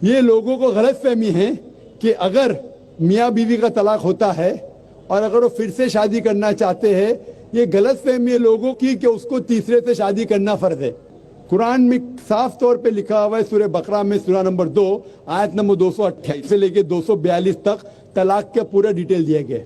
یہ لوگوں کو غلط فہمی ہے کہ اگر میاں بیوی کا طلاق ہوتا ہے اور اگر وہ پھر سے شادی کرنا چاہتے ہیں، یہ غلط فہمی ہے لوگوں کی کہ اس کو تیسرے سے شادی کرنا فرض ہے۔ قرآن میں صاف طور پہ لکھا ہوا ہے، سورہ بقرہ میں سورہ نمبر 2 آیت نمبر 228 سے لے کے 242 تک طلاق کا پورا ڈیٹیل دیا گیا ہے،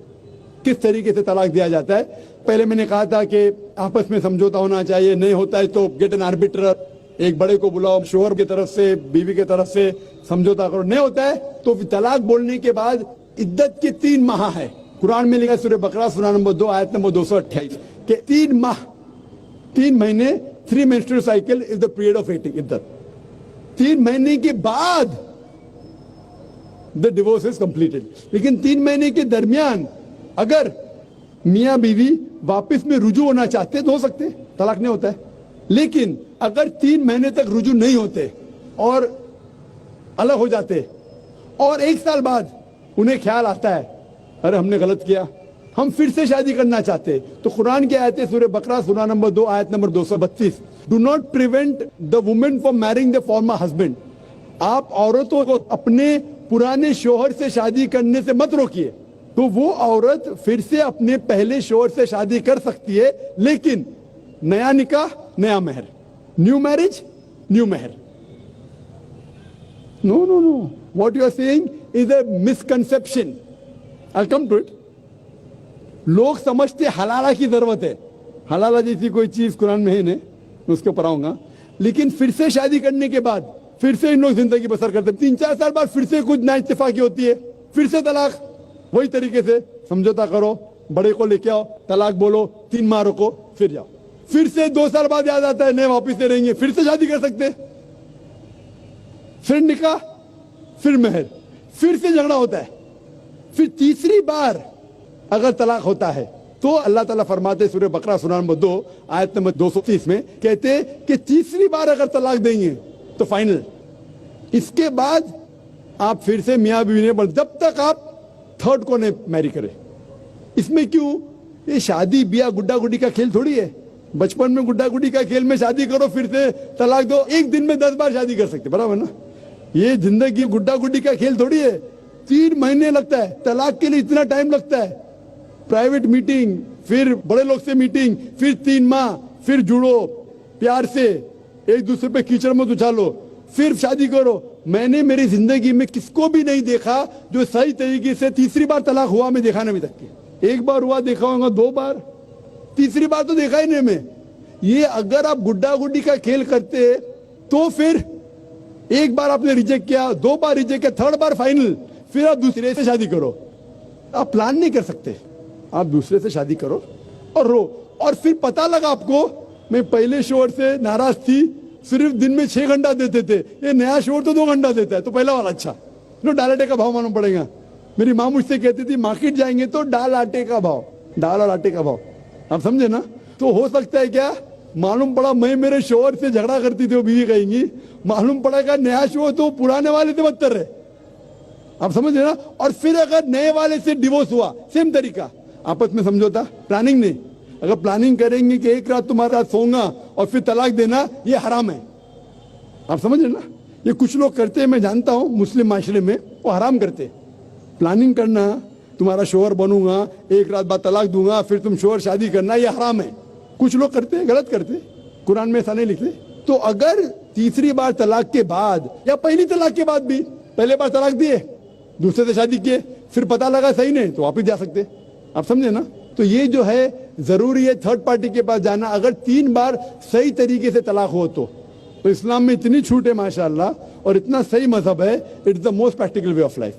کس طریقے سے طلاق دیا جاتا ہے۔ پہلے میں نے کہا تھا کہ آپس میں سمجھوتا ہونا چاہیے، نہیں ہوتا ہے تو گیٹ این آربیٹر، ایک بڑے کو بلاؤ، شوہر کی طرف سے بیوی کی طرف سے سمجھوتا کرو، نہیں ہوتا ہے تو طلاق بولنے کے بعد عدت کے 3 ماہ ہے۔ قرآن میں لکھا سورہ بقرہ سورہ نمبر 2 آیت نمبر 228 کہ 3 ماہ، 3 مہینے، 3 menstrual cycle is the period of عدت۔ 3 مہینے کے بعد the divorce is completed۔ لیکن 3 مہینے کے درمیان اگر میاں بیوی واپس میں رجوع ہونا چاہتے تو ہو سکتے، طلاق نہیں ہوتا ہے۔ لیکن اگر 3 مہینے تک رجوع نہیں ہوتے اور الگ ہو جاتے اور 1 سال بعد انہیں خیال آتا ہے ارے ہم نے غلط کیا، ہم پھر سے شادی کرنا چاہتے، تو قرآن کی آیت ہے سورہ بقرہ سورہ نمبر 2 آیت number 232 do not prevent the woman from marrying the former husband. آپ عورتوں کو اپنے پرانے شوہر سے شادی کرنے سے مت روکیے، تو وہ عورت پھر سے اپنے پہلے شوہر سے شادی کر سکتی ہے، لیکن نیا نکاح نیا مہر، نیو میرج نیو مہر۔ No no no, what you are seeing is a misconception. I'll come to it۔ لوگ سمجھتے حلالہ کی ضرورت ہے، حلالہ جیسی کوئی چیز قرآن میں ہے نہیں، میں اس کے اوپر آؤں گا، لیکن پھر سے شادی کرنے کے بعد پھر سے ان لوگ زندگی بسر کرتے ہیں، 3-4 سال بعد پھر سے کچھ نا اتفاقی ہوتی ہے، پھر سے طلاق، وہی طریقے سے سمجھوتا کرو، بڑے کو لے کے آؤ، طلاق بولو، 3 ماہ رکو، پھر جاؤ، پھر سے 2 سال بعد یاد آتا ہے نہیں واپس سے رہیں گے، پھر سے شادی کر سکتے، پھر نکاح، پھر مہر، پھر سے جھگڑا ہوتا ہے، پھر تیسری بار اگر طلاق ہوتا ہے تو اللہ تعالیٰ فرماتے سورہ بقرہ سورہ نمبر 2 آیت نمبر 230 میں کہتے کہ تیسری بار اگر طلاق دیں گے تو فائنل، اس کے بعد آپ پھر سے میاں بیوی نہیں بن، جب تک آپ 3rd کو نہیں میری کرے۔ اس میں کیوں؟ یہ شادی بیاہ گڈا گڈی کا کھیل تھوڑی ہے، بچپن میں گڈا گڈی کا کھیل میں شادی کرو پھر سے طلاق دو، ایک دن میں 10 بار شادی کر سکتے، برابر نا؟ یہ زندگی گڈا گڈی کا کھیل تھوڑی ہے، 3 مہینے لگتا ہے طلاق کے لیے، اتنا ٹائم لگتا ہے، پرائیویٹ میٹنگ، پھر بڑے لوگ سے میٹنگ، پھر 3 ماہ، پھر جڑو پیار سے، ایک دوسرے پہ کیچڑ مت اچھالو، پھر شادی کرو۔ میں نے میری زندگی میں کس کو بھی نہیں دیکھا جو صحیح طریقے سے تیسری بار طلاق ہوا، میں دیکھا نہیں ابھی تک، 1 بار ہوا دیکھا ہوگا، 2 بار، تیسری بار تو دیکھا ہی نہیں میں۔ یہ اگر آپ گڈا گڈی کا کھیل کرتے تو پھر 1 بار آپ نے ریجیکٹ کیا، 2 بار ریجیکٹ کیا، 3rd بار فائنل، پھر آپ دوسرے سے شادی کرو۔ آپ پلان نہیں کر سکتے، آپ دوسرے سے شادی کرو اور رو، اور پھر پتا لگا آپ کو میں پہلے شوہر سے ناراض تھی، صرف دن میں 6 گھنٹہ دیتے تھے، یہ نیا شوہر تو 2 گھنٹہ دیتا ہے، تو پہلا والا اچھا، ڈال آٹے کا بھاؤ معلوم پڑے گا۔ میری ماں مجھ سے کہتی تھی مارکیٹ جائیں گے تو ڈال آٹے کا بھاؤ، ڈال اور آٹے کا بھاؤ، آپ سمجھے نا؟ تو ہو سکتا ہے کیا معلوم پڑا میں میرے شوہر سے جھگڑا کرتی تھی، وہ بیوی کہیں گی، معلوم پڑا کہ نیا شوہر تو پرانے والے سے بدتر ہے، آپ سمجھ رہے نا؟ اور پھر اگر نئے والے سے ڈیورس ہوا، سیم طریقہ، آپس میں سمجھوتا، پلاننگ نہیں۔ اگر پلاننگ کریں گے کہ ایک رات تمہارا ساتھ سوؤں گا اور پھر طلاق دینا، یہ حرام ہے، آپ سمجھ رہے نا؟ یہ کچھ لوگ کرتے ہیں، میں جانتا ہوں مسلم معاشرے میں وہ حرام کرتے، پلاننگ کرنا، تمہارا شوہر بنوں گا، 1 رات بعد طلاق دوں گا، پھر تم شوہر شادی کرنا، یہ حرام ہے۔ کچھ لوگ کرتے ہیں، غلط کرتے، قرآن میں ایسا نہیں لکھتے۔ تو اگر تیسری بار طلاق کے بعد یا پہلی طلاق کے بعد بھی پہلے بار طلاق دیے، دوسرے سے شادی کیے، پھر پتہ لگا صحیح نہیں، تو واپس جا سکتے، آپ سمجھے نا؟ تو یہ جو ہے ضروری ہے 3rd پارٹی کے پاس جانا، اگر 3 بار صحیح طریقے سے طلاق ہو تو اسلام میں اتنی چھوٹ ہے ماشاءاللہ، اور اتنا صحیح مذہب ہے، it's the most practical way of life.